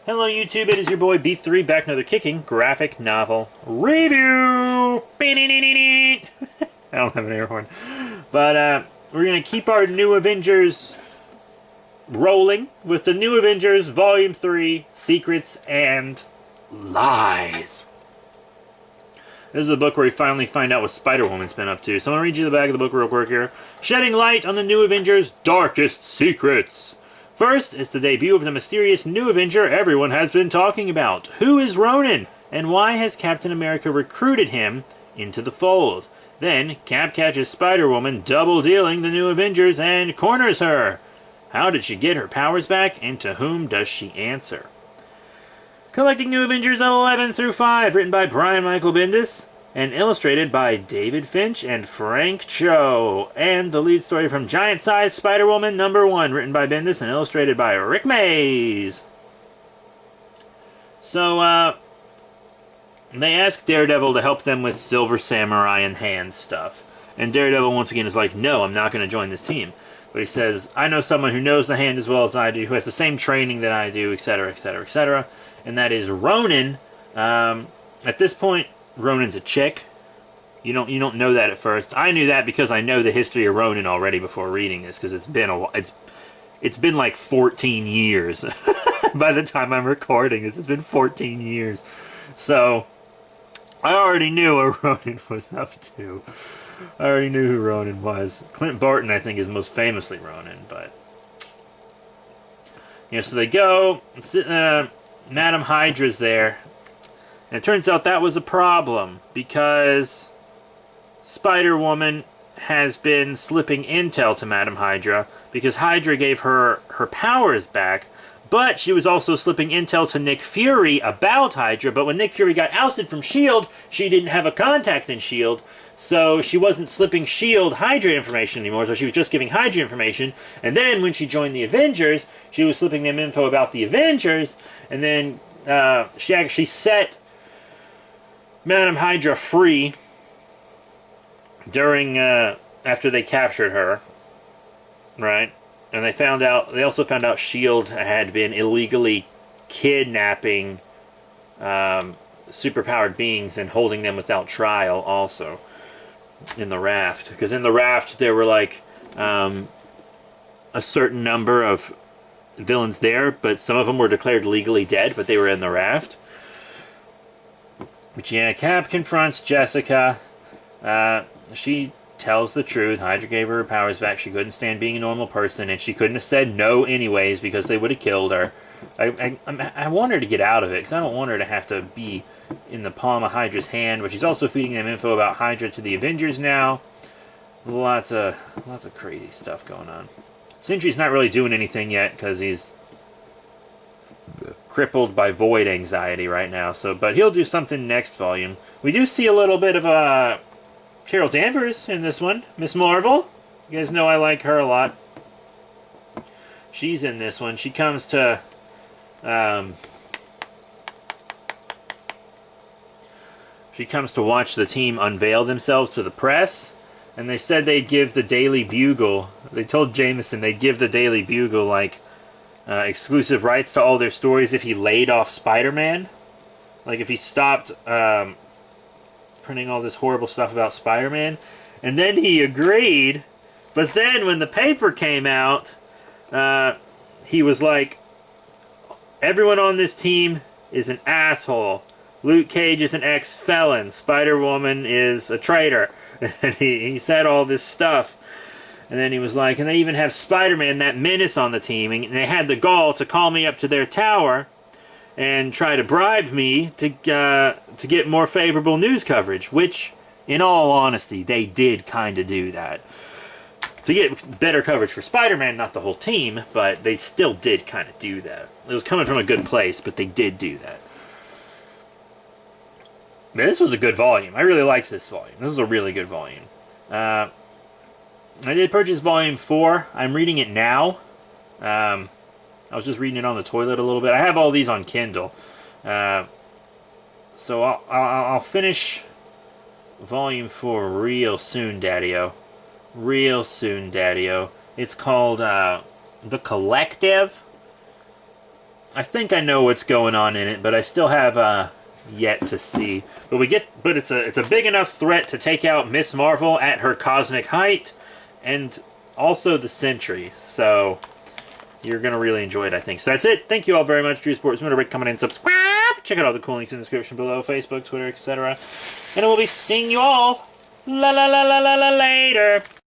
Hello YouTube, it is your boy B3 back another kicking graphic novel review. I don't have an air horn. But we're going to keep our New Avengers rolling with the New Avengers Volume 3, Secrets and Lies. This is the book where we finally find out what Spider-Woman's been up to. So I'm going to read you the back of the book real quick here. Shedding light on the New Avengers' darkest secrets. First, it's the debut of the mysterious new Avenger everyone has been talking about. Who is Ronan? And why has Captain America recruited him into the fold? Then, Cap catches Spider-Woman double-dealing the new Avengers and corners her. How did she get her powers back, and to whom does she answer? Collecting New Avengers 11 through 5, written by Brian Michael Bendis, and illustrated by David Finch and Frank Cho. And the lead story from Giant Size Spider-Woman #1, written by Bendis and illustrated by Rick Mays. So, they ask Daredevil to help them with Silver Samurai and Hand stuff. And Daredevil once again is like, no, I'm not going to join this team. But he says, I know someone who knows the Hand as well as I do, who has the same training that I do, etc., etc., etc. And that is Ronan. At this point, Ronan's a chick. You don't know that at first. I knew that because I know the history of Ronan already before reading this, because it's been like 14 years by the time I'm recording this. It's been 14 years, so I already knew what Ronan was up to. I already knew who Ronan was. Clint Barton, I think, is most famously Ronan, but so they go. Madam Hydra's there. And it turns out that was a problem because Spider-Woman has been slipping intel to Madam Hydra because Hydra gave her her powers back, but she was also slipping intel to Nick Fury about Hydra, but when Nick Fury got ousted from S.H.I.E.L.D., she didn't have a contact in S.H.I.E.L.D., so she wasn't slipping S.H.I.E.L.D. Hydra information anymore, so she was just giving Hydra information, and then when she joined the Avengers, she was slipping them info about the Avengers, and then she actually set Madam Hydra free during after they captured her, right? And they also found out S.H.I.E.L.D. had been illegally kidnapping superpowered beings and holding them without trial also in the raft, because in the raft there were like a certain number of villains there, but some of them were declared legally dead, but they were in the raft. But yeah, Cap confronts Jessica. She tells the truth. Hydra gave her powers back. She couldn't stand being a normal person, and she couldn't have said no anyways because they would have killed her. I want her to get out of it because I don't want her to have to be in the palm of Hydra's hand. But she's also feeding them info about Hydra to the Avengers now. Lots of crazy stuff going on. Sentry's not really doing anything yet because he's crippled by void anxiety right now. But he'll do something next volume. We do see a little bit of Carol Danvers in this one, Miss Marvel. You guys know I like her a lot. She's in this one. She comes to watch the team unveil themselves to the press, and they said they'd give the Daily Bugle. They told Jameson they'd give the Daily Bugle like exclusive rights to all their stories if he laid off Spider-Man. Like if he stopped printing all this horrible stuff about Spider-Man. And then he agreed, but then when the paper came out, he was like, everyone on this team is an asshole. Luke Cage is an ex-felon. Spider-Woman is a traitor. And he said all this stuff. And then he was like, and they even have Spider-Man, that menace, on the team. And they had the gall to call me up to their tower and try to bribe me to get more favorable news coverage. Which, in all honesty, they did kind of do that. To get better coverage for Spider-Man, not the whole team, but they still did kind of do that. It was coming from a good place, but they did do that. Man, this was a good volume. I really liked this volume. This is a really good volume. I did purchase volume 4. I'm reading it now. I was just reading it on the toilet a little bit. I have all these on Kindle. So I'll finish volume 4 real soon, Daddy-O. Real soon, Daddy-O. It's called The Collective. I think I know what's going on in it, but I still have yet to see. But it's a big enough threat to take out Miss Marvel at her cosmic height, and also the Sentry. So you're gonna really enjoy it, I think. So that's it. Thank you all very much. Drew Sports. Remember to comment and subscribe. Check out all the cool links in the description below: Facebook, Twitter, etc. And we'll be seeing you all later.